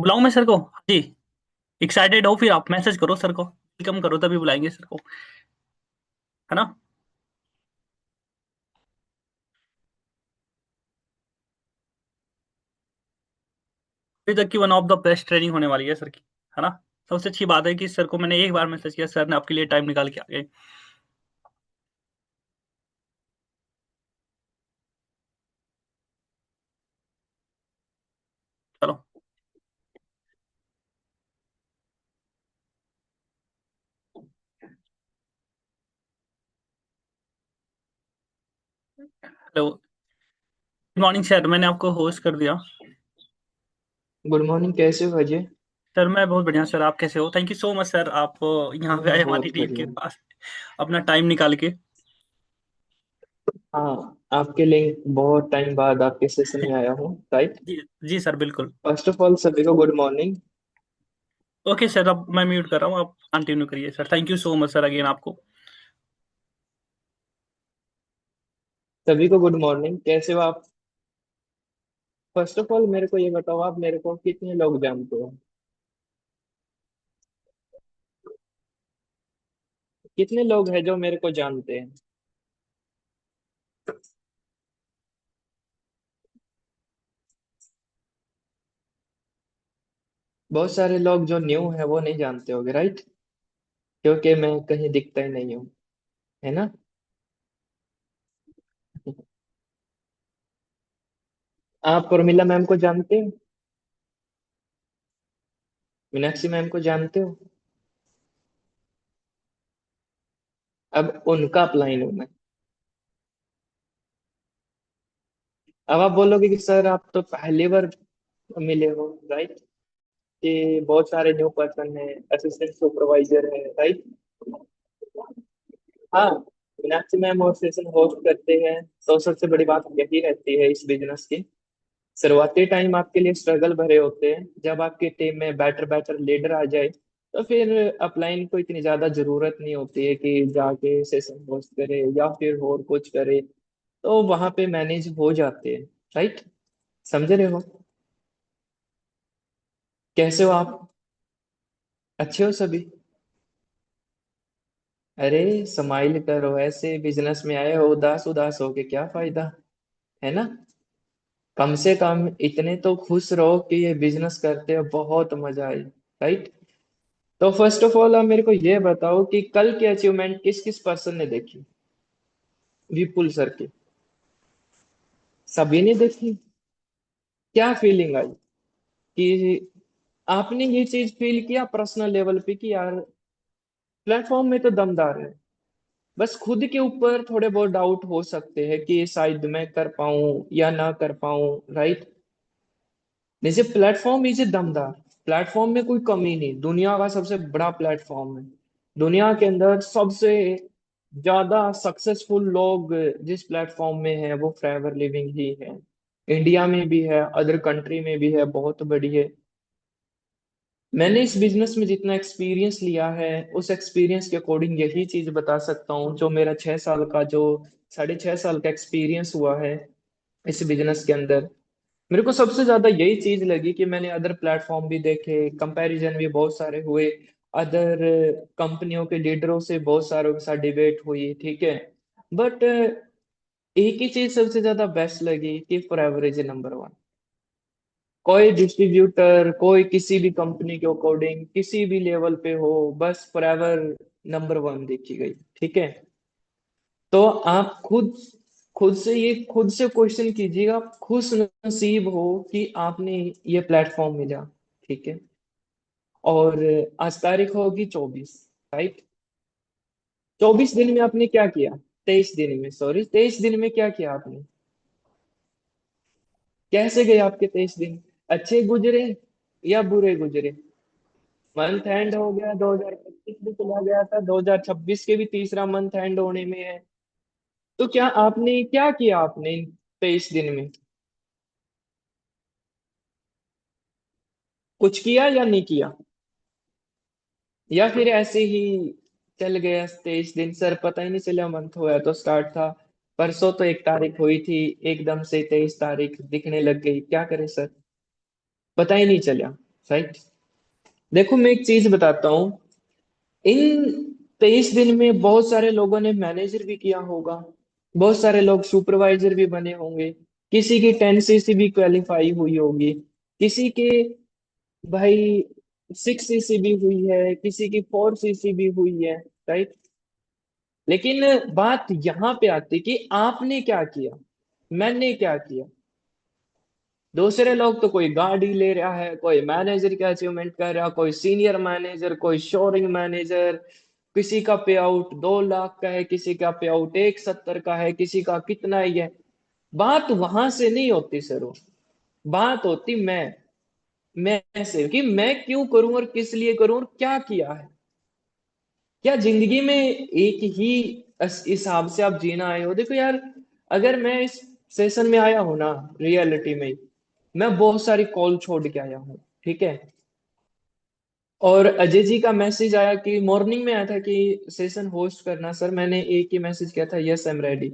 बुलाऊं मैं सर को? हाँ जी। एक्साइटेड हो फिर आप मैसेज करो सर को, वेलकम करो, तभी बुलाएंगे सर को। है ना? अभी तक की one of the best training होने वाली है सर की। है ना? सबसे अच्छी बात है कि सर को मैंने एक बार मैसेज किया, सर ने आपके लिए टाइम निकाल के आ गए। चलो। हेलो, गुड मॉर्निंग सर, मैंने आपको होस्ट कर दिया। Good morning. कैसे हो अजय? सर मैं बहुत बढ़िया सर, आप कैसे हो? Thank you so much sir, आप यहाँ पे आए हमारी बहुत टीम के बढ़िया। पास अपना टाइम निकाल के। हाँ, आपके लिए बहुत टाइम बाद आपके सेशन में आया हूँ, राइट। जी। जी सर बिल्कुल। फर्स्ट ऑफ ऑल सभी को गुड मॉर्निंग। ओके सर, अब मैं म्यूट कर रहा हूँ, आप कंटिन्यू करिए sir. Thank you so much sir again आपको। सभी को गुड मॉर्निंग। कैसे हो आप? फर्स्ट ऑफ ऑल मेरे को ये बताओ, आप मेरे को कितने लोग जानते हो? कितने लोग हैं जो मेरे को जानते हैं? बहुत सारे लोग जो न्यू है वो नहीं जानते होगे, राइट। क्योंकि मैं कहीं दिखता ही नहीं हूँ, है ना। आप उर्मिला मैम को जानते हो? मीनाक्षी मैम को जानते हो? अब उनका अपलाइन हूँ मैं। अब आप बोलोगे कि सर आप तो पहली बार मिले हो, राइट। कि बहुत सारे न्यू पर्सन है, असिस्टेंट सुपरवाइजर है, राइट। हाँ, मीनाक्षी मैम और सेशन होस्ट करते हैं। तो सबसे बड़ी बात यही रहती है इस बिजनेस की, शुरुआती टाइम आपके लिए स्ट्रगल भरे होते हैं। जब आपकी टीम में बेटर बेटर लीडर आ जाए तो फिर अपलाइन को इतनी ज्यादा जरूरत नहीं होती है कि जाके सेशन होस्ट करे या फिर और कुछ करे। तो वहां पे मैनेज हो जाते हैं, राइट। समझ रहे हो? कैसे हो आप? अच्छे हो सभी? अरे स्माइल करो, ऐसे बिजनेस में आए हो उदास उदास हो के क्या फायदा, है ना। कम से कम इतने तो खुश रहो कि ये बिजनेस करते हो बहुत मजा आई, राइट। तो फर्स्ट ऑफ ऑल आप मेरे को ये बताओ कि कल की अचीवमेंट किस किस पर्सन ने देखी? विपुल सर की सभी ने देखी। क्या फीलिंग आई कि आपने ये चीज फील किया पर्सनल लेवल पे कि यार प्लेटफॉर्म में तो दमदार है, बस खुद के ऊपर थोड़े बहुत डाउट हो सकते हैं कि शायद मैं कर पाऊं या ना कर पाऊं, राइट। जैसे प्लेटफॉर्म इज दमदार, प्लेटफॉर्म में कोई कमी नहीं, दुनिया का सबसे बड़ा प्लेटफॉर्म है। दुनिया के अंदर सबसे ज्यादा सक्सेसफुल लोग जिस प्लेटफॉर्म में है वो फॉरएवर लिविंग ही है। इंडिया में भी है, अदर कंट्री में भी है, बहुत बड़ी है। मैंने इस बिजनेस में जितना एक्सपीरियंस लिया है उस एक्सपीरियंस के अकॉर्डिंग यही चीज बता सकता हूँ, जो मेरा 6 साल का जो 6.5 साल का एक्सपीरियंस हुआ है इस बिजनेस के अंदर। मेरे को सबसे ज्यादा यही चीज लगी कि मैंने अदर प्लेटफॉर्म भी देखे, कंपैरिजन भी बहुत सारे हुए, अदर कंपनियों के लीडरों से बहुत सारों के साथ डिबेट हुई, ठीक है। बट एक ही चीज सबसे ज्यादा बेस्ट लगी कि फॉर एवरेज नंबर वन। कोई डिस्ट्रीब्यूटर, कोई किसी भी कंपनी के अकॉर्डिंग किसी भी लेवल पे हो, बस फॉर एवर नंबर वन देखी गई, ठीक है। तो आप खुद से ये खुद से क्वेश्चन कीजिएगा, आप खुश नसीब हो कि आपने ये प्लेटफॉर्म मिला, ठीक है। और आज तारीख होगी 24, राइट। 24 दिन में आपने क्या किया? 23 दिन में, सॉरी, 23 दिन में क्या किया आपने? कैसे गए आपके 23 दिन? अच्छे गुजरे या बुरे गुजरे? मंथ एंड हो गया, 2025 भी चला गया था, 2026 के भी तीसरा मंथ एंड होने में है। तो क्या आपने क्या किया आपने इन 23 दिन में? कुछ किया या नहीं किया? या फिर ऐसे ही चल गया 23 दिन, सर पता ही नहीं चला, मंथ हुआ तो स्टार्ट था, परसों तो 1 तारीख हुई थी, एकदम से 23 तारीख दिखने लग गई, क्या करे सर, पता ही नहीं चला। राइट। देखो मैं एक चीज बताता हूँ, इन 23 दिन में बहुत सारे लोगों ने मैनेजर भी किया होगा, बहुत सारे लोग सुपरवाइजर भी बने होंगे, किसी की 10 सीसी भी क्वालिफाई हुई होगी, किसी के भाई 6 सीसी भी हुई है, किसी की 4 सीसी भी हुई है। राइट। लेकिन बात यहाँ पे आती कि आपने क्या किया, मैंने क्या किया। दूसरे लोग तो कोई गाड़ी ले रहा है, कोई मैनेजर की अचीवमेंट कर रहा है, कोई सीनियर मैनेजर, कोई शोरिंग मैनेजर, किसी का पे आउट 2 लाख का है, किसी का पे आउट 170 का है, किसी का कितना ही है। बात वहां से नहीं होती सर, बात होती मैं से कि मैं क्यों करूं और किस लिए करूं और क्या किया है। क्या जिंदगी में एक ही हिसाब से आप जीना आए हो? देखो यार, अगर मैं इस सेशन में आया हूं ना, रियलिटी में मैं बहुत सारी कॉल छोड़ के आया हूँ, ठीक है। और अजय जी का मैसेज आया कि मॉर्निंग में आया था कि सेशन होस्ट करना सर, मैंने एक ही मैसेज किया था, यस आई एम रेडी,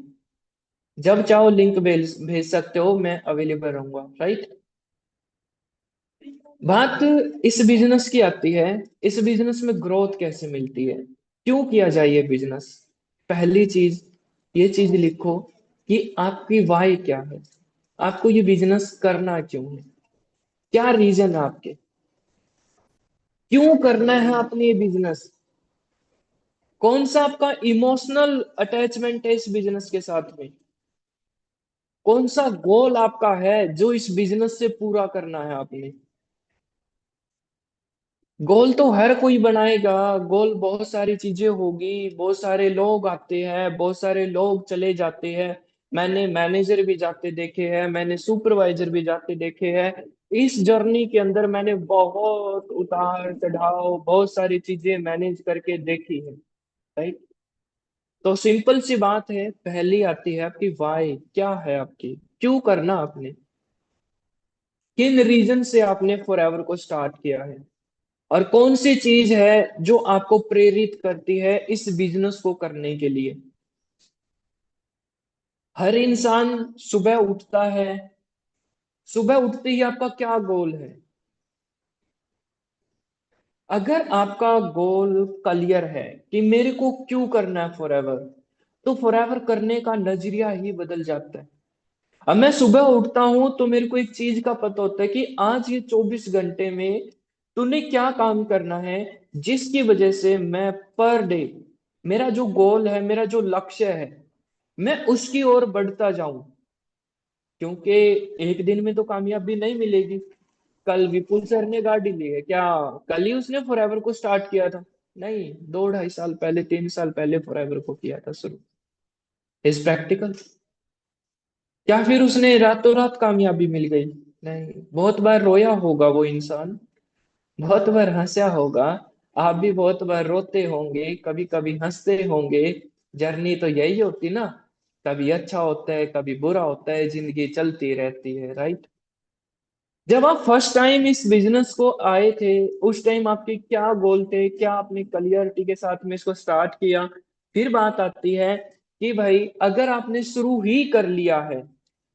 जब चाहो लिंक भेज भेज सकते हो, मैं अवेलेबल रहूंगा। राइट। बात इस बिजनेस की आती है, इस बिजनेस में ग्रोथ कैसे मिलती है, क्यों किया जाए ये बिजनेस। पहली चीज, ये चीज लिखो कि आपकी वाई क्या है, आपको ये बिजनेस करना क्यों है, क्या रीजन है आपके, क्यों करना है आपने ये बिजनेस, कौन सा आपका इमोशनल अटैचमेंट है इस बिजनेस के साथ में, कौन सा गोल आपका है जो इस बिजनेस से पूरा करना है आपने। गोल तो हर कोई बनाएगा, गोल बहुत सारी चीजें होगी, बहुत सारे लोग आते हैं, बहुत सारे लोग चले जाते हैं। मैंने मैनेजर भी जाते देखे हैं, मैंने सुपरवाइजर भी जाते देखे हैं। इस जर्नी के अंदर मैंने बहुत उतार चढ़ाव, बहुत सारी चीजें मैनेज करके देखी है। राइट। तो सिंपल सी बात है, पहली आती है आपकी वाई, क्या है आपकी, क्यों करना आपने, किन रीजन से आपने फॉरएवर को स्टार्ट किया है, और कौन सी चीज है जो आपको प्रेरित करती है इस बिजनेस को करने के लिए। हर इंसान सुबह उठता है, सुबह उठते ही आपका क्या गोल है। अगर आपका गोल क्लियर है कि मेरे को क्यों करना है फॉरएवर, तो फॉरएवर करने का नजरिया ही बदल जाता है। अब मैं सुबह उठता हूं तो मेरे को एक चीज का पता होता है कि आज ये 24 घंटे में तूने क्या काम करना है, जिसकी वजह से मैं पर डे, मेरा जो गोल है, मेरा जो लक्ष्य है, मैं उसकी ओर बढ़ता जाऊं। क्योंकि एक दिन में तो कामयाबी नहीं मिलेगी। कल विपुल सर ने गाड़ी ली है क्या, कल ही उसने फॉरएवर को स्टार्ट किया था? नहीं, 2 ढाई साल पहले, 3 साल पहले फॉरएवर को किया था शुरू। Is practical. क्या फिर उसने रातों रात कामयाबी मिल गई? नहीं, बहुत बार रोया होगा वो इंसान, बहुत बार हंसा होगा, आप भी बहुत बार रोते होंगे, कभी कभी हंसते होंगे। जर्नी तो यही होती ना, कभी अच्छा होता है, कभी बुरा होता है, जिंदगी चलती रहती है। राइट। जब आप फर्स्ट टाइम इस बिजनेस को आए थे, उस टाइम आपके क्या गोल थे, क्या आपने क्लियरिटी के साथ में इसको स्टार्ट किया। फिर बात आती है कि भाई अगर आपने शुरू ही कर लिया है,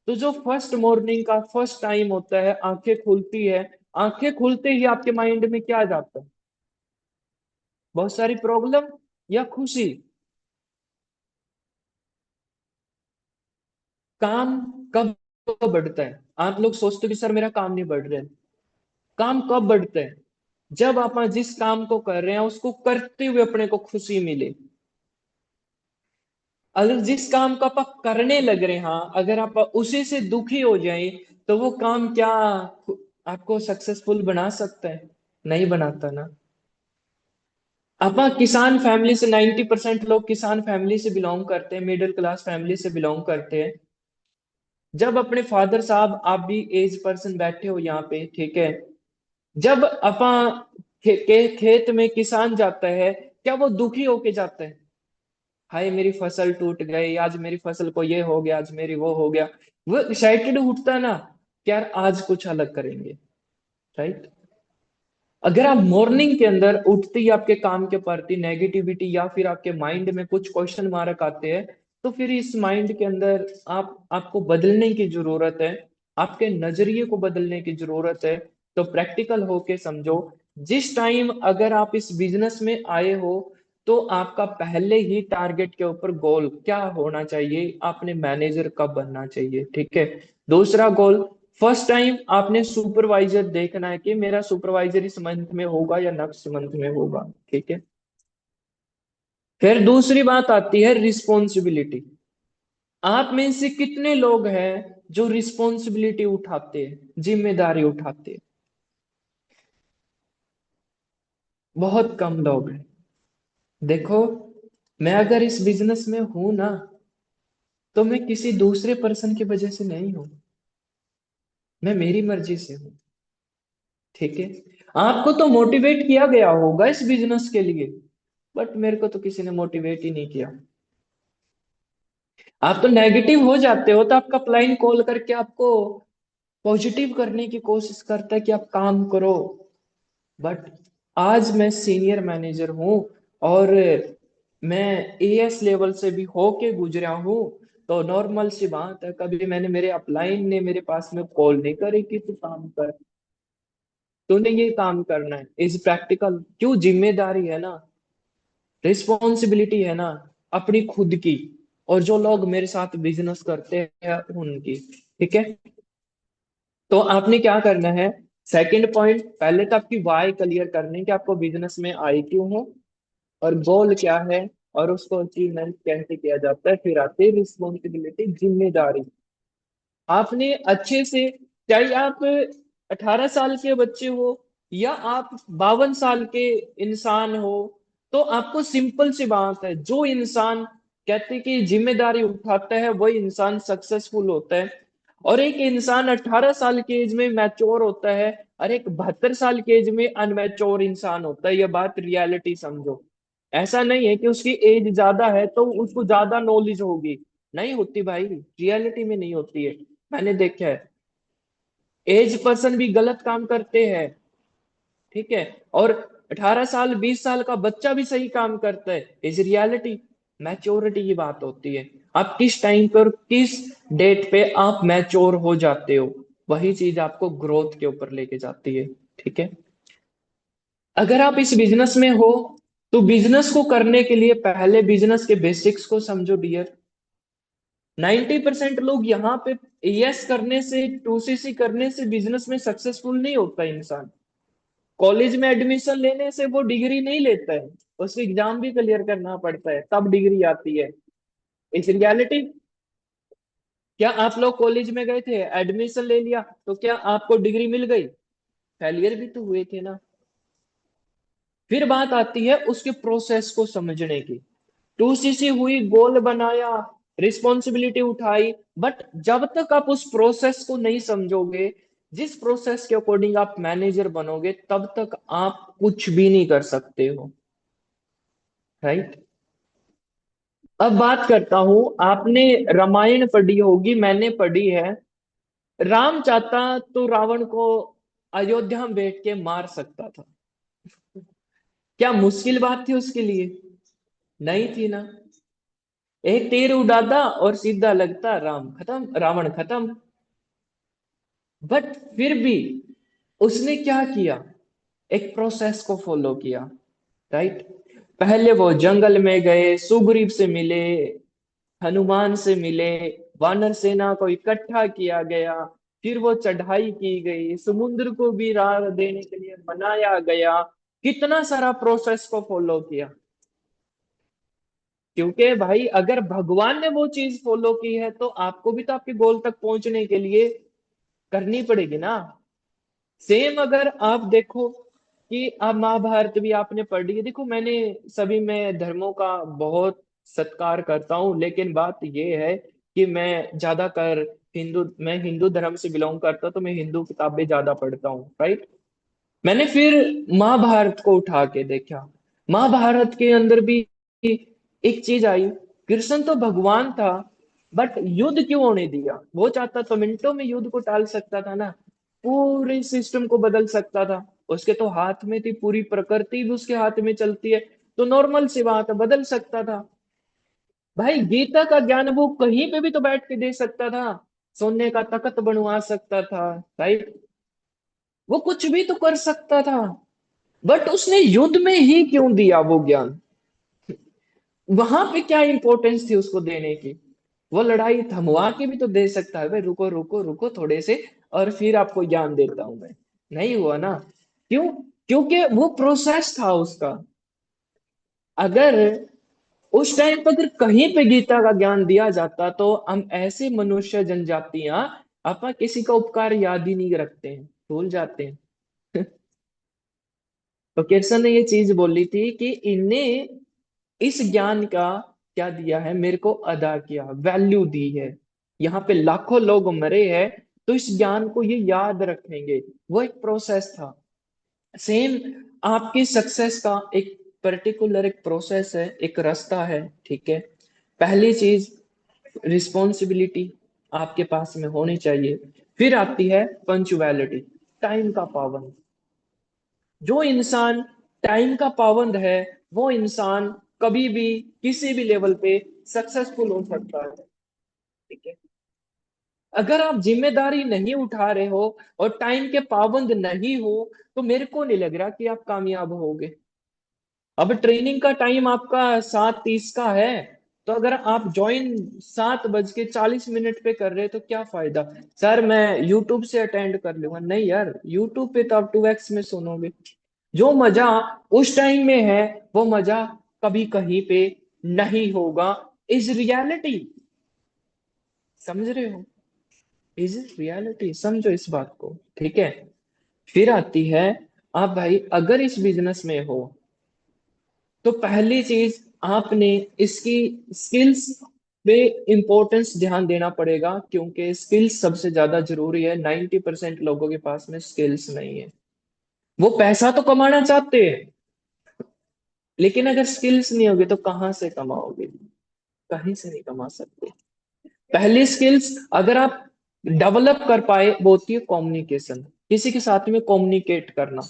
तो जो फर्स्ट मॉर्निंग का फर्स्ट टाइम होता है, आंखें खुलती है, आंखें खुलते ही आपके माइंड में क्या जाता है? बहुत सारी प्रॉब्लम या खुशी? काम कब बढ़ता है? आप लोग सोचते हो कि सर मेरा काम नहीं बढ़ रहा है। काम कब बढ़ता है? जब आप जिस काम को कर रहे हैं उसको करते हुए अपने को खुशी मिले। अगर जिस काम को आप करने लग रहे हैं, हाँ, अगर आप उसी से दुखी हो जाएं, तो वो काम क्या आपको सक्सेसफुल बना सकता है? नहीं बनाता ना। आप किसान फैमिली से, 90% लोग किसान फैमिली से बिलोंग करते हैं, मिडिल क्लास फैमिली से बिलोंग करते हैं। जब अपने फादर साहब, आप भी एज पर्सन बैठे हो यहाँ पे, ठीक है, जब अपा खेत में किसान जाता है, क्या वो दुखी होके जाता है? हाय मेरी फसल टूट गई, आज मेरी फसल को ये हो गया, आज मेरी वो हो गया। वो एक्साइटेड उठता है ना, कि यार आज कुछ अलग करेंगे। राइट। अगर आप मॉर्निंग के अंदर उठते ही आपके काम के प्रति नेगेटिविटी, या फिर आपके माइंड में कुछ क्वेश्चन मार्क आते हैं, तो फिर इस माइंड के अंदर आपको बदलने की जरूरत है, आपके नजरिए को बदलने की जरूरत है। तो प्रैक्टिकल होके समझो। जिस टाइम अगर आप इस बिजनेस में आए हो, तो आपका पहले ही टारगेट के ऊपर गोल क्या होना चाहिए, आपने मैनेजर कब बनना चाहिए, ठीक है। दूसरा गोल, फर्स्ट टाइम आपने सुपरवाइजर देखना है कि मेरा सुपरवाइजर इस मंथ में होगा या नेक्स्ट मंथ में होगा, ठीक है। फिर दूसरी बात आती है रिस्पॉन्सिबिलिटी। आप में से कितने लोग हैं जो रिस्पॉन्सिबिलिटी उठाते हैं, जिम्मेदारी उठाते हैं? बहुत कम लोग हैं। देखो, मैं अगर इस बिजनेस में हूं ना, तो मैं किसी दूसरे पर्सन की वजह से नहीं हूं, मैं मेरी मर्जी से हूं, ठीक है। आपको तो मोटिवेट किया गया होगा इस बिजनेस के लिए, बट मेरे को तो किसी ने मोटिवेट ही नहीं किया। आप तो नेगेटिव हो जाते हो तो आपका क्लाइंट कॉल करके आपको पॉजिटिव करने की कोशिश करता है कि आप काम करो। बट आज मैं सीनियर मैनेजर हूं, और मैं एएस लेवल से भी होके गुजरा हूं। तो नॉर्मल सी बात है, कभी मैंने मेरे अपलाइन ने मेरे पास में कॉल नहीं करी कि तू काम कर, तूने ये काम करना है। इज प्रैक्टिकल, क्यों? जिम्मेदारी है ना, रिस्पॉन्सिबिलिटी है ना, अपनी खुद की, और जो लोग मेरे साथ बिजनेस करते हैं उनकी, ठीक है। तो आपने क्या करना है, सेकंड पॉइंट, पहले तो आपकी वाई क्लियर करनी कि आपको बिजनेस में आए क्यों हो, और गोल क्या है, और उसको अचीवमेंट कैसे किया जाता है। फिर आती है रिस्पॉन्सिबिलिटी, जिम्मेदारी। आपने अच्छे से, चाहे आप 18 साल के बच्चे हो या आप 52 साल के इंसान हो, तो आपको सिंपल सी बात है, जो इंसान कहते कि जिम्मेदारी उठाता है वही इंसान सक्सेसफुल होता है। और एक इंसान 18 साल की एज में मैच्योर होता है, और एक 72 साल की एज में अनमैच्योर इंसान होता है। यह बात रियलिटी समझो। ऐसा नहीं है कि उसकी एज ज्यादा है तो उसको ज्यादा नॉलेज होगी, नहीं होती भाई, रियलिटी में नहीं होती है। मैंने देखा है, एज पर्सन भी गलत काम करते हैं, ठीक है। और 18 साल 20 साल का बच्चा भी सही काम करता है, इज रियलिटी। मैच्योरिटी की बात होती है, आप किस टाइम पर किस डेट पे आप मैच्योर हो जाते हो, वही चीज आपको ग्रोथ के ऊपर लेके जाती है, ठीक है। अगर आप इस बिजनेस में हो, तो बिजनेस को करने के लिए पहले बिजनेस के बेसिक्स को समझो डियर। 90% लोग यहाँ पे यस करने से, टूसीसी करने से बिजनेस में सक्सेसफुल नहीं होता इंसान। कॉलेज में एडमिशन लेने से वो डिग्री नहीं लेता है, उसको एग्जाम भी क्लियर करना पड़ता है तब डिग्री आती है। इस रियलिटी, क्या आप लोग कॉलेज में गए थे, एडमिशन ले लिया, तो क्या आपको डिग्री मिल गई? फेलियर भी तो हुए थे ना। फिर बात आती है उसके प्रोसेस को समझने की। टू सीसी हुई, गोल बनाया, रिस्पॉन्सिबिलिटी उठाई, बट जब तक आप उस प्रोसेस को नहीं समझोगे, जिस प्रोसेस के अकॉर्डिंग आप मैनेजर बनोगे, तब तक आप कुछ भी नहीं कर सकते हो, राइट। अब बात करता हूं, आपने रामायण पढ़ी होगी, मैंने पढ़ी है। राम चाहता तो रावण को अयोध्या में बैठ के मार सकता था। क्या मुश्किल बात थी उसके लिए? नहीं थी ना। एक तीर उड़ाता और सीधा लगता, राम खत्म, रावण खत्म। बट फिर भी उसने क्या किया, एक प्रोसेस को फॉलो किया, राइट। पहले वो जंगल में गए, सुग्रीव से मिले, हनुमान से मिले, वानर सेना को इकट्ठा किया गया, फिर वो चढ़ाई की गई, समुद्र को भी राह देने के लिए बनाया गया, कितना सारा प्रोसेस को फॉलो किया। क्योंकि भाई अगर भगवान ने वो चीज फॉलो की है, तो आपको भी तो आपके गोल तक पहुंचने के लिए करनी पड़ेगी ना। सेम अगर आप देखो कि आप महाभारत भी आपने पढ़ी है, देखो मैंने सभी में धर्मों का बहुत सत्कार करता हूँ, लेकिन बात ये है कि मैं ज्यादातर मैं हिंदू धर्म से बिलोंग करता हूँ, तो मैं हिंदू किताबें ज्यादा पढ़ता हूँ, राइट। मैंने फिर महाभारत को उठा के देखा। महाभारत के अंदर भी एक चीज आई, कृष्ण तो भगवान था, बट युद्ध क्यों होने दिया? वो चाहता तो मिनटों में युद्ध को टाल सकता था ना, पूरे सिस्टम को बदल सकता था। उसके तो हाथ में थी, पूरी प्रकृति भी उसके हाथ में चलती है, तो नॉर्मल सी बात है, बदल सकता था। भाई गीता का ज्ञान वो कहीं पे भी तो बैठ के दे सकता था, सोने का तख्त बनवा सकता था, राइट। वो कुछ भी तो कर सकता था, बट उसने युद्ध में ही क्यों दिया वो ज्ञान? वहां पे क्या इंपॉर्टेंस थी उसको देने की? वो लड़ाई थमवा के भी तो दे सकता है, भाई रुको रुको रुको थोड़े से, और फिर आपको ज्ञान देता हूं मैं। नहीं हुआ ना। क्यों? क्योंकि वो प्रोसेस था उसका। अगर उस टाइम पर अगर कहीं पे गीता का ज्ञान दिया जाता, तो हम ऐसे मनुष्य जनजातियां अपना किसी का उपकार याद ही नहीं रखते हैं, भूल जाते हैं। तो किर्सन ने ये चीज बोली थी कि इन्हें इस ज्ञान का क्या दिया है, मेरे को अदा किया, वैल्यू दी है। यहाँ पे लाखों लोग मरे हैं, तो इस ज्ञान को ये याद रखेंगे। वो एक प्रोसेस था। सेम आपकी सक्सेस का एक पर्टिकुलर एक प्रोसेस है, एक रास्ता है, ठीक है। पहली चीज रिस्पॉन्सिबिलिटी आपके पास में होनी चाहिए। फिर आती है पंचुअलिटी, टाइम का पाबंद। जो इंसान टाइम का पाबंद है, वो इंसान कभी भी किसी भी लेवल पे सक्सेसफुल हो सकता है, ठीक है। अगर आप जिम्मेदारी नहीं उठा रहे हो और टाइम के पाबंद नहीं हो, तो मेरे को नहीं लग रहा कि आप कामयाब होगे। अब ट्रेनिंग का टाइम आपका 7:30 का है, तो अगर आप ज्वाइन 7:40 पे कर रहे हैं, तो क्या फायदा? सर मैं यूट्यूब से अटेंड कर लूंगा। नहीं यार, यूट्यूब पे तो आप 2x में सुनोगे। जो मजा उस टाइम में है, वो मजा कभी कहीं पे नहीं होगा। Is reality. समझ रहे हो? इज रियलिटी, समझो इस बात को, ठीक है। फिर आती है, आप भाई अगर इस बिजनेस में हो, तो पहली चीज आपने इसकी स्किल्स पे इंपॉर्टेंस ध्यान देना पड़ेगा, क्योंकि स्किल्स सबसे ज्यादा जरूरी है। 90% लोगों के पास में स्किल्स नहीं है। वो पैसा तो कमाना चाहते हैं, लेकिन अगर स्किल्स नहीं होगी तो कहाँ से कमाओगे? कहीं से नहीं कमा सकते। पहली स्किल्स अगर आप डेवलप कर पाए, वो होती है कम्युनिकेशन, किसी के साथ में कम्युनिकेट करना।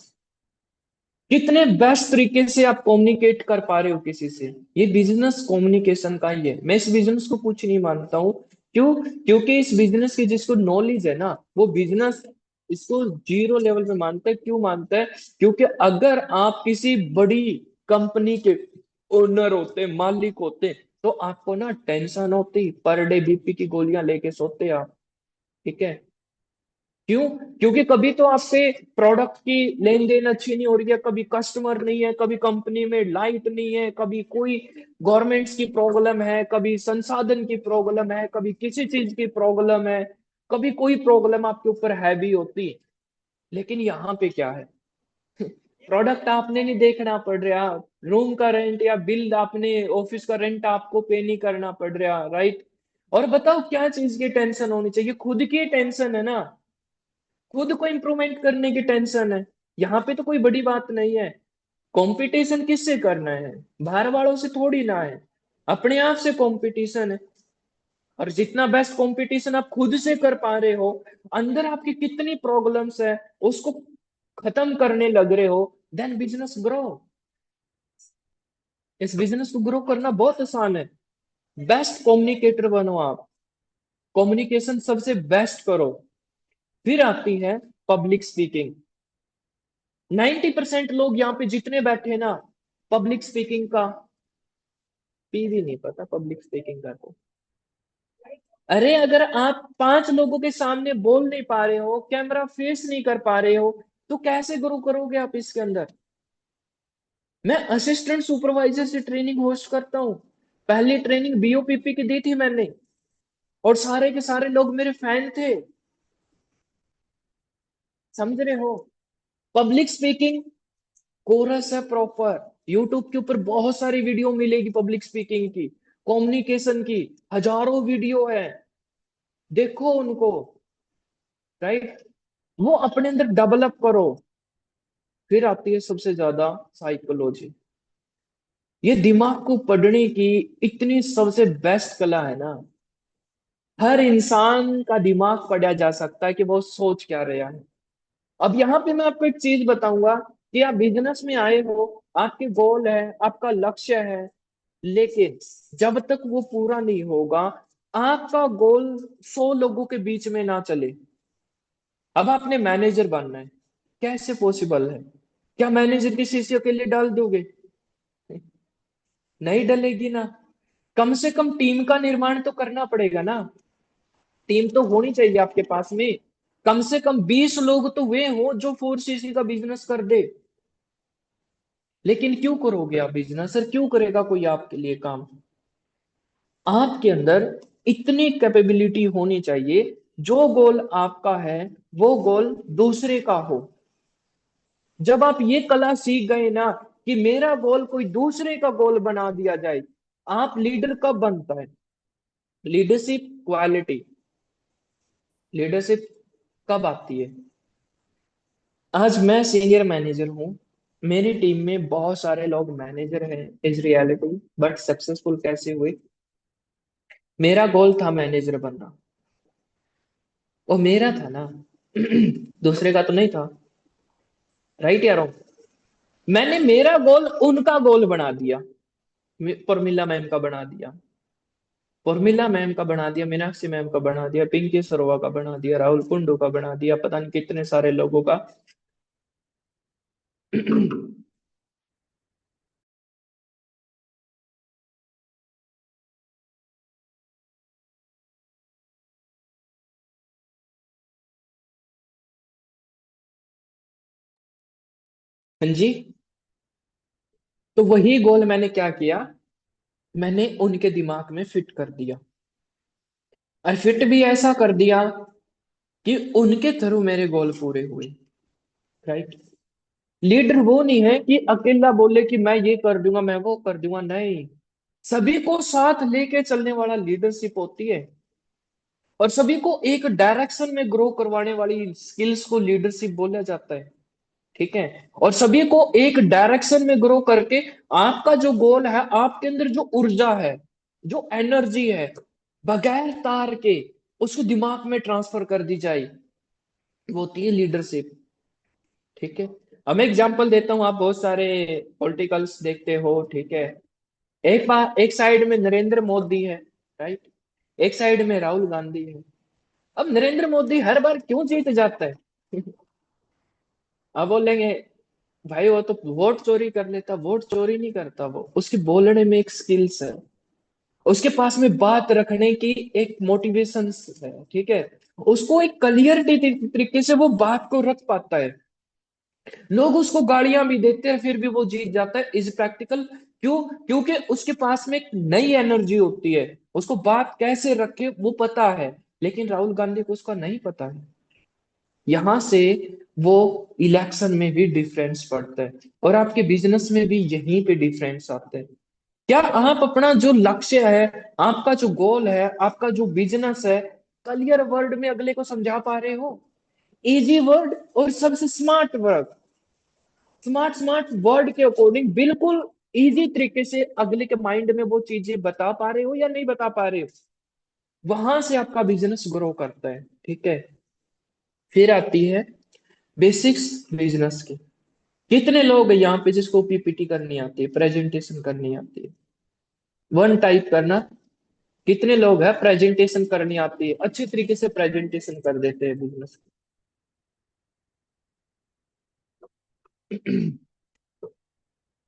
कितने बेस्ट तरीके से आप कम्युनिकेट कर पा रहे हो किसी से, ये बिजनेस कम्युनिकेशन का ही है। मैं इस बिजनेस को कुछ नहीं मानता हूँ। क्यों? क्योंकि इस बिजनेस की जिसको नॉलेज है ना, वो बिजनेस इसको जीरो लेवल पे मानता है। क्यों मानता है? क्योंकि अगर आप किसी बड़ी कंपनी के ओनर होते, मालिक होते, तो आपको ना टेंशन होती, पर डे बीपी की गोलियां लेके सोते आप, ठीक है। क्यों? क्योंकि कभी तो आपके प्रोडक्ट की लेन देन अच्छी नहीं हो रही है, कभी कस्टमर नहीं है, कभी कंपनी में लाइट नहीं है, कभी कोई गवर्नमेंट्स की प्रॉब्लम है, कभी संसाधन की प्रॉब्लम है, कभी किसी चीज की प्रॉब्लम है, कभी कोई प्रॉब्लम आपके ऊपर हैवी होती। लेकिन यहाँ पे क्या है? प्रोडक्ट आपने नहीं देखना पड़ रहा, रूम का रेंट या बिल आपने, ऑफिस का रेंट आपको पे नहीं करना पड़ रहा, राइट। और बताओ क्या चीज की टेंशन होनी चाहिए? खुद की टेंशन है ना, खुद को इम्प्रूवमेंट करने की टेंशन है। यहाँ पे तो कोई बड़ी बात नहीं है। कंपटीशन किससे करना है? बाहर वालों से थोड़ी ना है, अपने आप से कंपटीशन है। और जितना बेस्ट कंपटीशन आप खुद से कर पा रहे हो, अंदर आपकी कितनी प्रॉब्लम्स है, उसको खत्म करने लग रहे हो, देन बिजनेस ग्रो। इस बिजनेस को ग्रो करना बहुत आसान है। बेस्ट कम्युनिकेटर बनो आप, कम्युनिकेशन सबसे बेस्ट करो। फिर आती है पब्लिक स्पीकिंग। 90% लोग यहाँ पे जितने बैठे ना, पब्लिक स्पीकिंग का पी भी नहीं पता, पब्लिक स्पीकिंग का तो। अरे अगर आप 5 लोगों के सामने बोल नहीं पा रहे हो, कैमरा फेस नहीं कर पा रहे हो, तो कैसे ग्रो करोगे आप इसके अंदर? मैं असिस्टेंट सुपरवाइजर से ट्रेनिंग होस्ट करता हूँ। पहली ट्रेनिंग बीओपीपी की दी थी मैंने, और सारे के सारे लोग मेरे फैन थे। समझ रहे हो? पब्लिक स्पीकिंग कोरस है प्रॉपर। यूट्यूब के ऊपर बहुत सारी वीडियो मिलेगी पब्लिक स्पीकिंग की, कम्युनिकेशन की, हजारों वीडियो है, देखो उनको, राइट। वो अपने अंदर डेवलप करो। फिर आती है सबसे ज्यादा साइकोलॉजी। ये दिमाग को पढ़ने की इतनी सबसे बेस्ट कला है ना। हर इंसान का दिमाग पढ़ा जा सकता है कि वो सोच क्या रहा है। अब यहाँ पे मैं आपको एक चीज बताऊंगा कि आप बिजनेस में आए हो, आपके गोल है, आपका लक्ष्य है, लेकिन जब तक वो पूरा नहीं होगा, आपका गोल 100 लोगों के बीच में ना चले। अब आपने मैनेजर बनना है, कैसे पॉसिबल है? क्या मैनेजर की शीशी अकेले डाल दोगे? नहीं डलेगी ना। कम से कम टीम का निर्माण तो करना पड़ेगा ना। टीम तो होनी चाहिए आपके पास में। कम से कम 20 लोग तो वे हो जो 4cc का बिजनेस कर दे। लेकिन क्यों करोगे आप बिजनेस? सर क्यों करेगा कोई आपके लिए काम? आपके अंदर इतनी कैपेबिलिटी होनी चाहिए, जो गोल आपका है वो गोल दूसरे का हो। जब आप ये कला सीख गए ना कि मेरा गोल कोई दूसरे का गोल बना दिया जाए, आप लीडर कब बनता है? लीडरशिप क्वालिटी, लीडरशिप कब आती है? आज मैं सीनियर मैनेजर हूं, मेरी टीम में बहुत सारे लोग मैनेजर हैं इस रियलिटी, बट सक्सेसफुल कैसे हुए? मेरा गोल था मैनेजर बनना, वो मेरा था ना। दूसरे का तो नहीं था। राइट या रॉन्ग? मैंने मेरा गोल उनका गोल बना दिया। प्रमिला मैम का बना दिया, उर्मिला मैम का बना दिया, मीनाक्षी मैम का बना दिया, पिंकी सरोवा का बना दिया, राहुल कुंडू का बना दिया, पता नहीं कितने सारे लोगों का। हाँ जी। तो वही गोल मैंने क्या किया, मैंने उनके दिमाग में फिट कर दिया। और फिट भी ऐसा कर दिया कि उनके थ्रू मेरे गोल पूरे हुए। राइट? लीडर वो नहीं है कि अकेला बोले कि मैं ये कर दूंगा, मैं वो कर दूंगा, नहीं। सभी को साथ लेके चलने वाला लीडरशिप होती है। और सभी को एक डायरेक्शन में ग्रो करवाने वाली स्किल्स को लीडरशिप बोला जाता है। ठीक है? और सभी को एक डायरेक्शन में ग्रो करके आपका जो गोल है, आपके अंदर जो ऊर्जा है, जो एनर्जी है, बगैर तार के उसको दिमाग में ट्रांसफर कर दी जाए, वो होती है लीडरशिप। ठीक है? अब मैं एग्जांपल देता हूं, आप बहुत सारे पॉलिटिकल्स देखते हो। ठीक है? एक बार एक साइड में नरेंद्र मोदी है, राइट? एक साइड में राहुल गांधी है। अब नरेंद्र मोदी हर बार क्यों जीत जाता है? अब बोलेंगे भाई वो तो वोट चोरी कर लेता। वोट चोरी नहीं करता, वो उसके बोलने में एक स्किल्स है, उसके पास में बात रखने की एक मोटिवेशन है। ठीक है? उसको एक क्लियर तरीके से वो बात को रख पाता है। लोग उसको गालियां भी देते हैं फिर भी वो जीत जाता है, इज प्रैक्टिकल। क्यों? क्योंकि उसके पास में एक नई एनर्जी होती है, उसको बात कैसे रखे वो पता है। लेकिन राहुल गांधी को उसका नहीं पता है। यहां से वो इलेक्शन में भी डिफरेंस पड़ता है, और आपके बिजनेस में भी यहीं पे डिफरेंस आता है। क्या आप अपना जो लक्ष्य है, आपका जो गोल है, आपका जो बिजनेस है, क्लियर वर्ड में अगले को समझा पा रहे हो? इजी वर्ड और सबसे smart word, smart smart word के अकॉर्डिंग बिल्कुल इजी तरीके से अगले के माइंड में वो चीजें बता पा रहे हो या नहीं बता पा रहे हो? वहां से आपका बिजनेस ग्रो करता है। ठीक है? फिर आती है बेसिक्स बिजनेस की। कितने लोग हैं यहाँ पे जिसको पीपीटी करनी आती है, प्रेजेंटेशन करनी आती है? वन टाइप करना। कितने लोग हैं प्रेजेंटेशन करनी आती है, अच्छी तरीके से प्रेजेंटेशन कर देते हैं बिजनेस?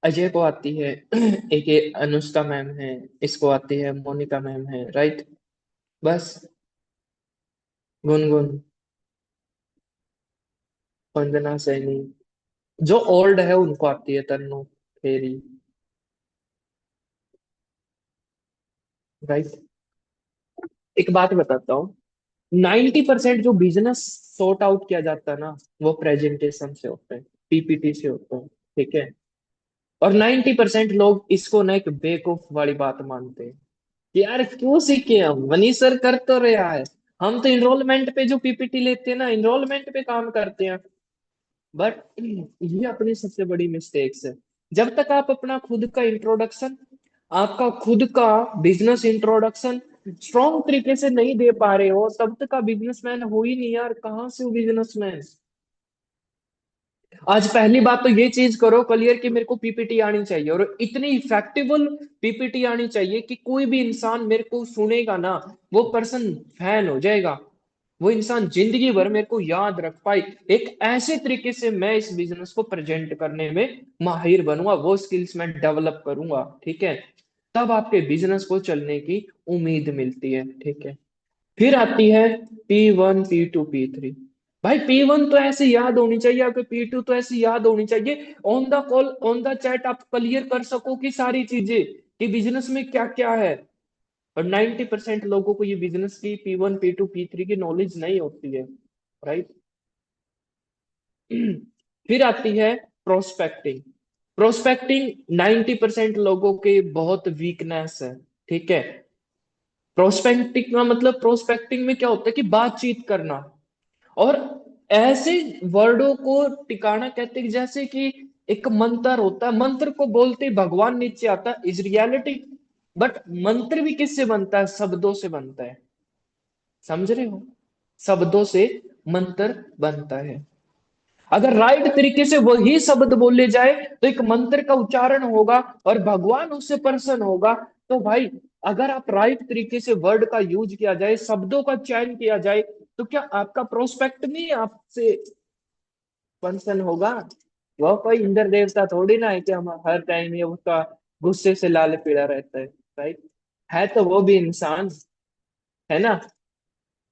अजय को आती है, एक ये अनुष्का मैम है, इसको आती है, मोनिका मैम है, राइट? बस। गुनगुन, वंदना सैनी, जो ओल्ड है उनको आती है, तन्नू खेरी, राइट? एक बात बताता हूँ, 90% जो बिजनेस सॉर्ट आउट किया जाता है ना, वो प्रेजेंटेशन से होता है, पीपीटी से होता है। ठीक है? और 90% लोग इसको ना एक बेवकूफ वाली बात मानते हैं कि यार क्यों सीखे हम, मनीष सर कर तो रहा है, हम तो इनरोलमेंट पे जो पीपीटी लेते हैं ना, इनरोलमेंट पे काम करते हैं। बट ये अपनी सबसे बड़ी मिस्टेक्स है। जब तक आप अपना खुद का इंट्रोडक्शन, आपका खुद का बिजनेस इंट्रोडक्शन स्ट्रॉन्ग तरीके से नहीं दे पा रहे हो, तब तक आप बिजनेसमैन हो ही नहीं यार। कहाँ से हो बिजनेसमैन? आज पहली बात तो ये चीज करो क्लियर कि मेरे को पीपीटी आनी चाहिए, और इतनी इफेक्टिव पीपीटी आनी चाहिए कि कोई भी इंसान मेरे को सुनेगा ना, वो पर्सन फैन हो जाएगा। वो इंसान जिंदगी भर मेरे को याद रख पाए, एक ऐसे तरीके से मैं इस बिजनेस को प्रेजेंट करने में माहिर बनूंगा, वो स्किल्स मैं डेवलप करूंगा, ठीक है। तब आपके बिजनेस को चलने की उम्मीद मिलती है, ठीक है। फिर आती है P1 P2 P3। भाई P1 तो ऐसे याद होनी चाहिए आपको, P2 तो ऐसे याद होनी चाहिए, on the call on the chat आप क्लियर कर सको कि सारी चीजें कि बिजनेस में क्या क्या है। और 90% लोगों को ये बिजनेस की P1 P2 P3 की नॉलेज नहीं होती है, राइट। फिर आती है प्रोस्पेक्टिंग। प्रोस्पेक्टिंग 90% लोगों के बहुत वीकनेस है, ठीक है। प्रोस्पेक्टिंग का मतलब, प्रोस्पेक्टिंग में क्या होता है कि बातचीत करना, और ऐसे वर्डों को टिकाना कहते हैं जैसे कि एक मंत्र होता है, मंत्र को बोलते ही भगवान नीचे आता है, इज रियलिटी। बट मंत्र भी किससे बनता है? शब्दों से बनता है, समझ रहे हो? शब्दों से मंत्र बनता है। अगर राइट तरीके से वही शब्द बोले जाए तो एक मंत्र का उच्चारण होगा और भगवान उससे प्रसन्न होगा। तो भाई, अगर आप राइट तरीके से वर्ड का यूज किया जाए, शब्दों का चयन किया जाए, तो क्या आपका प्रोस्पेक्ट नहीं आपसे प्रसन्न होगा? वह कोई इंद्र देवता थोड़ी ना है कि हम हर टाइम ये उसका गुस्से से लाल पीला रहता है, राइट। है तो वो भी इंसान, है ना।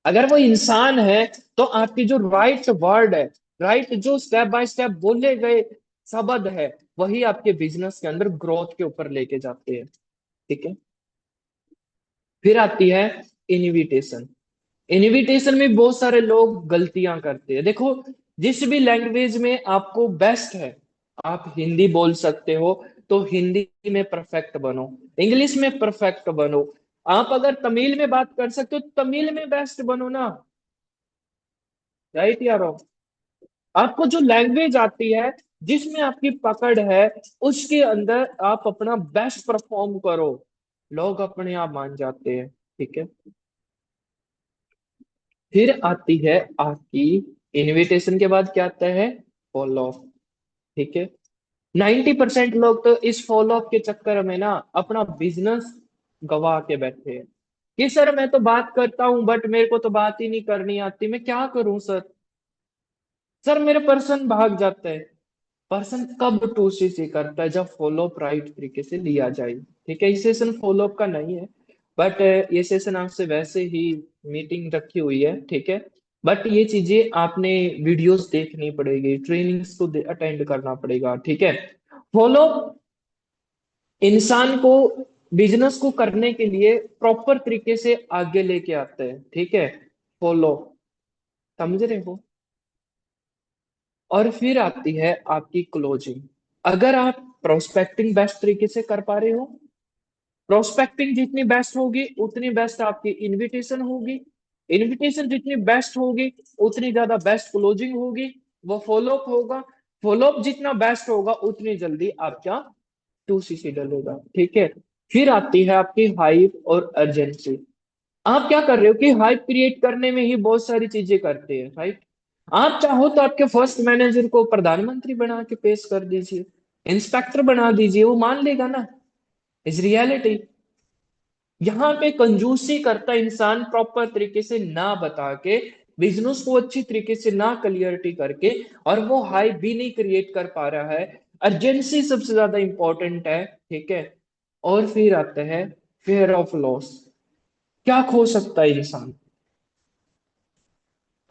अगर वो इंसान है तो आपकी जो राइट वर्ड है, राइट जो स्टेप बाय स्टेप बोले गए शब्द है, वही आपके बिजनेस के अंदर ग्रोथ के ऊपर लेके जाते हैं, ठीक है। फिर आती है इनविटेशन। इनविटेशन में बहुत सारे लोग गलतियां करते हैं। देखो, जिस भी लैंग्वेज में आपको बेस्ट है, आप हिंदी बोल सकते हो तो हिंदी में परफेक्ट बनो, इंग्लिश में परफेक्ट बनो। आप अगर तमिल में बात कर सकते हो, तमिल में बेस्ट बनो ना, राइट यारो। आपको जो लैंग्वेज आती है, जिसमें आपकी पकड़ है, उसके अंदर आप अपना बेस्ट परफॉर्म करो, लोग अपने आप मान जाते हैं, ठीक है। फिर आती है आपकी, इनविटेशन के बाद क्या आता है? फॉलो अप, ठीक है। 90% लोग तो इस फॉलो अप के चक्कर में ना अपना बिजनेस गवा के बैठे हैं कि सर मैं तो बात करता हूं बट मेरे को तो बात ही नहीं करनी आती, मैं क्या करूं सर? सर मेरे पर्सन भाग जाता है। पर्सन कब टू सी करता है? जब फॉलो अप राइट तरीके से लिया जाए, ठीक है। ये सेशन फॉलो अप का नहीं है, बट ये सेशन आपसे वैसे ही मीटिंग रखी हुई है, ठीक है। बट ये चीजें आपने वीडियोस देखनी पड़ेगी, ट्रेनिंग्स को अटेंड करना पड़ेगा, ठीक है। फॉलो इंसान को बिजनेस को करने के लिए प्रॉपर तरीके से आगे लेके आते हैं, ठीक है। फॉलो, समझ रहे हो? और फिर आती है आपकी क्लोजिंग। अगर आप प्रोस्पेक्टिंग बेस्ट तरीके से कर पा रहे हो, प्रोस्पेक्टिंग जितनी बेस्ट होगी उतनी बेस्ट आपकी इनविटेशन होगी, इनविटेशन जितनी बेस्ट होगी उतनी ज्यादा बेस्ट क्लोजिंग होगी, वो फॉलोअप होगा, फॉलोअप जितना बेस्ट होगा उतनी जल्दी आपका टू सी डलेगा, ठीक है। फिर आती है आपकी हाइप और अर्जेंसी। आप क्या कर रहे हो कि हाइप क्रिएट करने में ही बहुत सारी चीजें करते हैं, राइट। आप चाहो तो आपके फर्स्ट मैनेजर को प्रधानमंत्री बना के पेश कर दीजिए, इंस्पेक्टर बना दीजिए, वो मान लेगा ना, इज रियलिटी। यहाँ पे कंजूसी करता इंसान प्रॉपर तरीके से ना बता के, बिजनेस को अच्छी तरीके से ना क्लियरिटी करके, और वो हाइप भी नहीं क्रिएट कर पा रहा है। अर्जेंसी सबसे ज्यादा इंपॉर्टेंट है, ठीक है। और फिर आता है फेयर ऑफ लॉस। क्या खो सकता है इंसान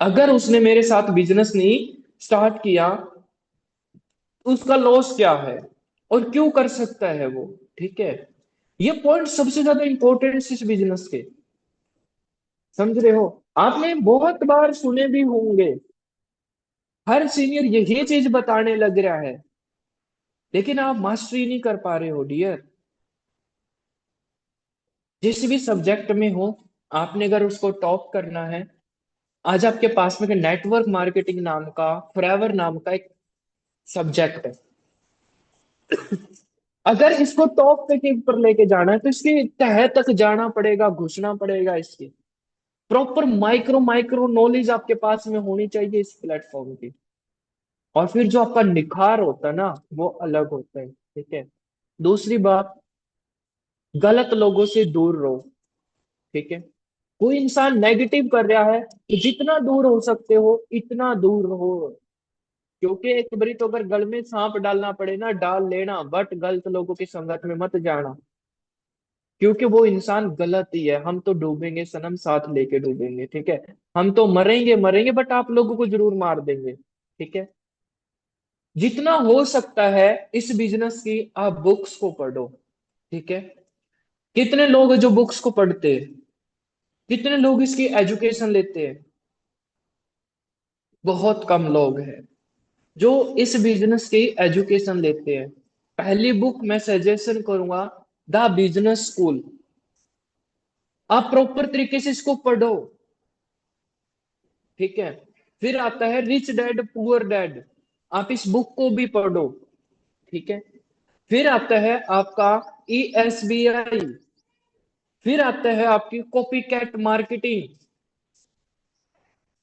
अगर उसने मेरे साथ बिजनेस नहीं स्टार्ट किया? उसका लॉस क्या है और क्यों कर सकता है वो, ठीक है। ये पॉइंट सबसे ज्यादा इंपॉर्टेंट इस बिजनेस के, समझ रहे हो? आपने बहुत बार सुने भी होंगे, हर सीनियर यही चीज बताने लग रहा है, लेकिन आप मास्टरी नहीं कर पा रहे हो डियर। जिस भी सब्जेक्ट में हो, आपने अगर उसको टॉप करना है, आज आपके पास में नेटवर्क मार्केटिंग नाम का, फॉरएवर नाम का एक सब्जेक्ट है। अगर इसको टॉप पे के ऊपर लेके जाना है तो इसके तह तक जाना पड़ेगा, घुसना पड़ेगा, इसके प्रॉपर माइक्रो माइक्रो नॉलेज आपके पास में होनी चाहिए इस प्लेटफॉर्म की। और फिर जो आपका निखार होता है ना, वो अलग होता है, ठीक है। दूसरी बात, गलत लोगों से दूर रहो, ठीक है। कोई इंसान नेगेटिव कर रहा है तो जितना दूर हो सकते हो इतना दूर रहो। क्योंकि एक बारी तो अगर गल में सांप डालना पड़े ना डाल लेना, बट गलत लोगों की संगत में मत जाना। क्योंकि वो इंसान गलत ही है। हम तो डूबेंगे सनम, साथ लेके डूबेंगे, ठीक है। हम तो मरेंगे मरेंगे, बट आप लोगों को जरूर मार देंगे, ठीक है। जितना हो सकता है इस बिजनेस की आप बुक्स को पढ़ो, ठीक है। कितने लोग हैं जो बुक्स को पढ़ते हैं? कितने लोग इसकी एजुकेशन लेते हैं? बहुत कम लोग हैं जो इस बिजनेस की एजुकेशन लेते हैं। पहली बुक मैं सजेशन करूंगा, द बिजनेस स्कूल। आप प्रॉपर तरीके से इसको पढ़ो, ठीक है। फिर आता है रिच डैड पुअर डैड, आप इस बुक को भी पढ़ो, ठीक है। फिर आता है आपका ESBI। फिर आता है आपकी copycat marketing.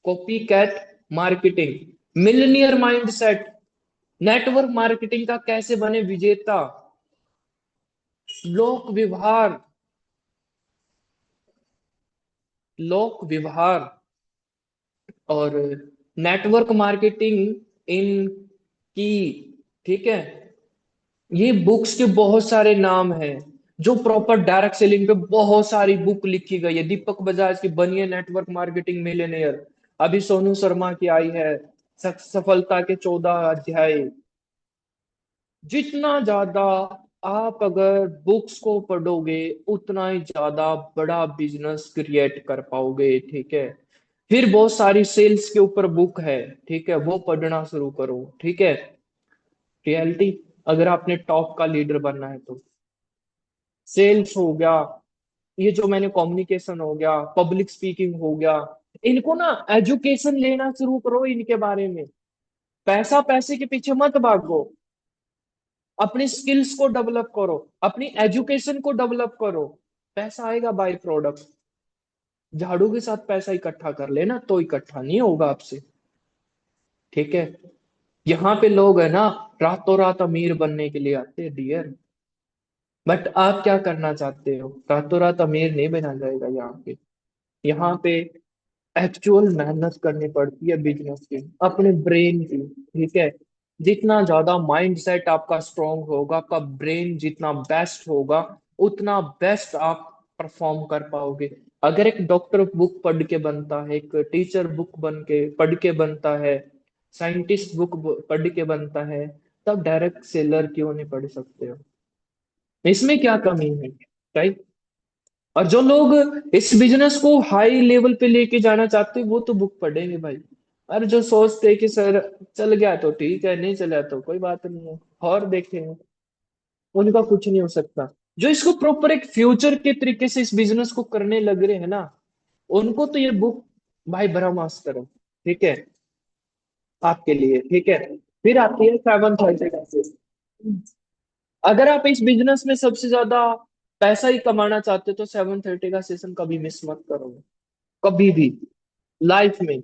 Copycat marketing, millionaire mindset, network marketing का कैसे बने विजेता, लोक व्यवहार, लोक व्यवहार और नेटवर्क मार्केटिंग इन की, ठीक है। ये बुक्स के बहुत सारे नाम हैं जो प्रॉपर डायरेक्ट सेलिंग पे बहुत सारी बुक लिखी गई है। दीपक बजाज की बनिए नेटवर्क मार्केटिंग मिलियनेयर, अभी सोनू शर्मा की आई है सफलता के 14 अध्याय। जितना ज्यादा आप अगर बुक्स को पढ़ोगे उतना ही ज्यादा बड़ा बिजनेस क्रिएट कर पाओगे, ठीक है। फिर बहुत सारी सेल्स के ऊपर बुक है, ठीक है, वो पढ़ना शुरू करो, ठीक है। रियलिटी, अगर आपने टॉप का लीडर बनना है तो सेल्स हो गया, ये जो मैंने कम्युनिकेशन हो गया, पब्लिक स्पीकिंग हो गया, इनको ना एजुकेशन लेना शुरू करो इनके बारे में। पैसा पैसे के पीछे मत भागो, अपनी स्किल्स को डेवलप करो, अपनी एजुकेशन को डेवलप करो। पैसा आएगा बाय प्रोडक्ट। झाड़ू के साथ पैसा इकट्ठा कर लेना तो इकट्ठा नहीं होगा आपसे, ठीक है। यहाँ पे लोग है ना रातों रात अमीर बनने के लिए आते हैं डियर, बट आप क्या करना चाहते हो? रातों रात अमीर नहीं बना जाएगा यहाँ पे। यहाँ पे एक्चुअल मेहनत करनी पड़ती है बिजनेस की, अपने ब्रेन की, ठीक है। जितना ज्यादा माइंड सेट आपका स्ट्रांग होगा, आपका ब्रेन जितना बेस्ट होगा, उतना बेस्ट आप परफॉर्म कर पाओगे। अगर एक डॉक्टर बुक पढ़ के बनता है, एक टीचर बुक बन के पढ़ के बनता है, साइंटिस्ट बुक पढ़ के बनता है, तब डायरेक्ट सेलर क्यों नहीं पढ़ सकते हो? इसमें क्या कमी है, राइट? और जो लोग इस बिजनेस को हाई लेवल पे लेके जाना चाहते हैं वो तो बुक पढ़ेंगे भाई। और जो सोचते हैं कि सर चल गया तो ठीक है, नहीं चला तो कोई बात नहीं है, और देखेंगे, उनका कुछ नहीं हो सकता। जो इसको प्रॉपर एक फ्यूचर के तरीके से इस बिजनेस को करने लग रहे हैं ना, उनको तो ये बुक भाई ब्रह्मास्त्र है, ठीक है, आपके लिए, ठीक है। फिर आती है 730। अगर आप इस बिजनेस में सबसे ज्यादा पैसा ही कमाना चाहते हो तो 730 का सेशन कभी मिस मत करो, कभी भी लाइफ में।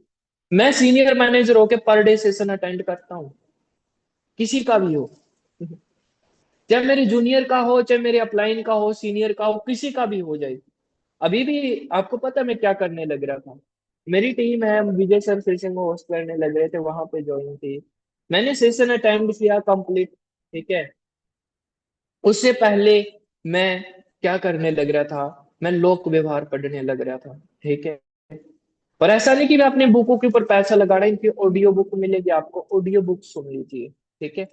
मैं सीनियर मैनेजर होके पर डे सेशन अटेंड करता हूँ, किसी का भी हो, चाहे मेरे जूनियर का हो, चाहे मेरे अपलाइन का हो, सीनियर का हो, किसी का भी हो जाए। अभी भी आपको पता है मैं क्या करने लग रहा था? मेरी टीम है, हम विजय सर सेशन को होस्ट करने लग रहे थे, वहां पे ज्वाइन थी। मैंने सेशन अटेंड किया कंप्लीट, ठीक है। उससे पहले मैं क्या करने लग रहा था? मैं लोक व्यवहार पढ़ने लग रहा था, ठीक है। पर ऐसा नहीं कि मैं अपने बुकों के ऊपर पैसा लगा रहा, इनकी ऑडियो बुक मिलेगी आपको, ऑडियो बुक सुन लीजिए, ठीक है।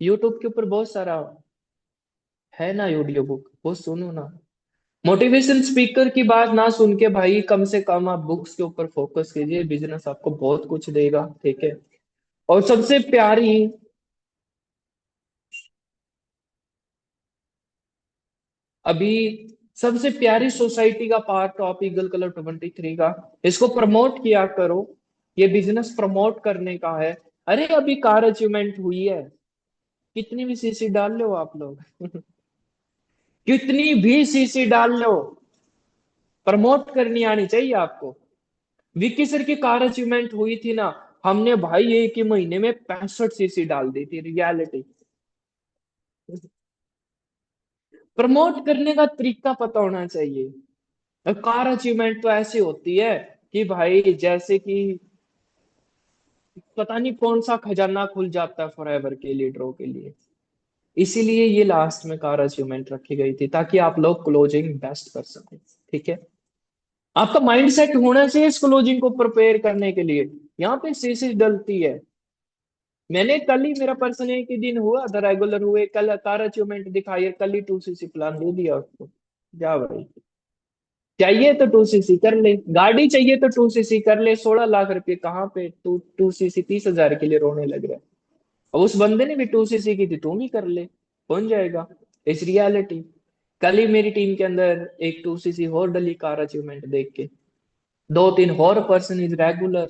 यूट्यूब के ऊपर बहुत सारा है ना ऑडियो बुक, वो सुनो ना। मोटिवेशन स्पीकर की बात ना सुन के भाई कम से कम आप बुक्स के ऊपर फोकस कीजिए, बिजनेस आपको बहुत कुछ देगा, ठीक है। और सबसे प्यारी, अभी सबसे प्यारी सोसाइटी का पार्ट ऑफ ईगल कलर 23 का, इसको प्रमोट किया करो। ये बिजनेस प्रमोट करने का है। अरे अभी कार अचीवमेंट हुई है, कितनी भी सीसी डाल लो आप लोग कितनी भी सीसी डाल लो, प्रमोट करनी आनी चाहिए आपको। विक्की सर की कार अचीवमेंट हुई थी ना, हमने भाई एक ही महीने में 65 सीसी डाल दी थी, रियलिटी। प्रमोट करने का तरीका पता होना चाहिए, कार अचीवमेंट तो ऐसी होती है कि भाई जैसे कि पता नहीं कौन सा खजाना खुल जाता है फॉरएवर के लीडरों के लिए। इसीलिए ये लास्ट में कार अचीवमेंट रखी गई थी, ताकि आप लोग क्लोजिंग बेस्ट कर सकें। ठीक है, आपका माइंड सेट होना चाहिए इस क्लोजिंग को प्रिपेयर करने के लिए। यहाँ पे सीसी डलती है। मैंने कल ही, मेरा पर्सन एक ही दिन हुआ था, रेगुलर हुए, कल कार अचीवमेंट दिखाई है, कल ही 2 सीसी प्लान दे दिया उसको। जा भाई, चाहिए तो 2 सीसी कर ले, गाड़ी चाहिए तो 2 सीसी कर ले, 16 लाख रुपए कहाँ पे टू 2 सीसी 30 हजार के लिए रोने लग रहा है। अब उस बंदे ने भी 2 सीसी की थी, तू भी कर ले, बन जाएगा। इस रियलिटी। कल ही मेरी टीम के अंदर एक 2 सीसी और डली कार अचीवमेंट देख के। 2 3 और पर्सन इज रेगुलर,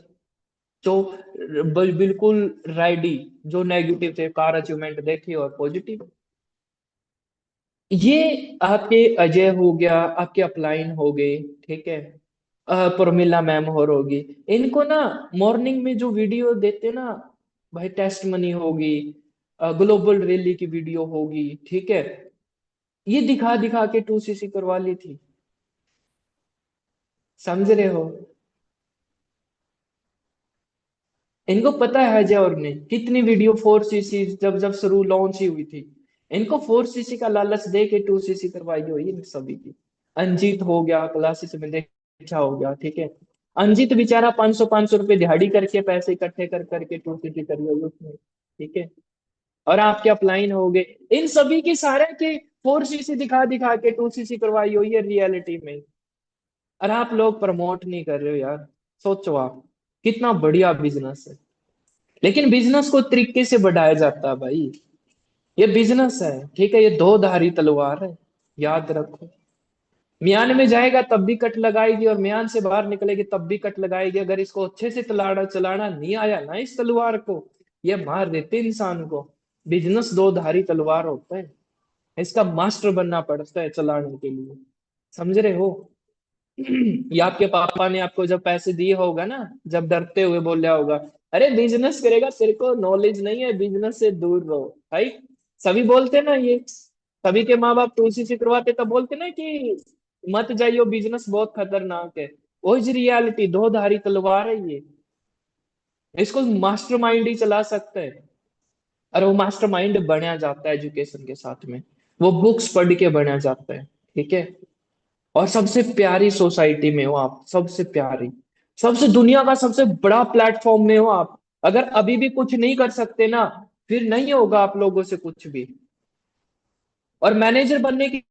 जो बिल्कुल रेडी, जो नेगेटिव थे, कार अचीवमेंट देखे और पॉजिटिव। ये आपके अजय हो गया, आपके अपलाइन हो गए, ठीक है, प्रमिला मैम और होगी। इनको ना मॉर्निंग में जो वीडियो देते ना भाई, टेस्ट मनी होगी, ग्लोबल रैली की वीडियो होगी, ठीक है, ये दिखा दिखा के 2 सीसी करवा ली थी। समझ रहे हो? इनको पता है अजय और ने कितनी वीडियो 4 सीसी जब जब शुरू लॉन्च ही हुई थी, इनको 4 सीसी का लालच दे के 2 सीसी करवाई हुई इन सभी की। अंजित हो गया, क्लासेस में देखा हो गया, ठीक है। अंजित बेचारा 500 500 रुपए दिहाड़ी करके पैसे इकट्ठे कर करके 2 सीसी करी हुई उसने, ठीक है। और आपके अपलाइन हो गए, इन सभी की सारे के 4 सीसी दिखा दिखा के 2 सीसी करवाई हुई है रियलिटी में। और आप लोग प्रमोट नहीं कर रहे हो यार। सोचो आप, कितना बढ़िया बिजनेस है। लेकिन बिजनेस को तरीके से बढ़ाया जाता है भाई। ये बिजनेस है, ठीक है, ये दो धारी तलवार है, याद रखो। म्यान में जाएगा तब भी कट लगाएगी, और म्यान से बाहर निकलेगी तब भी कट लगाएगी। अगर इसको अच्छे से चलाना चलाना नहीं आया ना इस तलवार को, ये मार देते इंसान को। बिजनेस दो धारी तलवार होता है, इसका मास्टर बनना पड़ता है चलाने के लिए। समझ रहे हो? ये आपके पापा ने आपको जब पैसे दिए होगा ना, जब डरते हुए बोला होगा, अरे बिजनेस करेगा, तेरे को नॉलेज नहीं है, बिजनेस से दूर रहो भाई। सभी बोलते ना ये, सभी के माँ बाप तुलसी से करवाते तब बोलते ना कि मत जाइयो, बिजनेस बहुत खतरनाक है। वही जी रियलिटी, दो धारी तलवार है ये। इसको मास्टरमाइंड ही चला सकता है। और वो मास्टरमाइंड बनया जाता है एजुकेशन के साथ में, वो बुक्स पढ़ के बनया जाता है, ठीक है। और सबसे प्यारी सोसाइटी में हो आप, सबसे प्यारी, सबसे दुनिया का सबसे बड़ा प्लेटफॉर्म में हो आप। अगर अभी भी कुछ नहीं कर सकते ना, फिर नहीं होगा आप लोगों से कुछ भी। और मैनेजर बनने की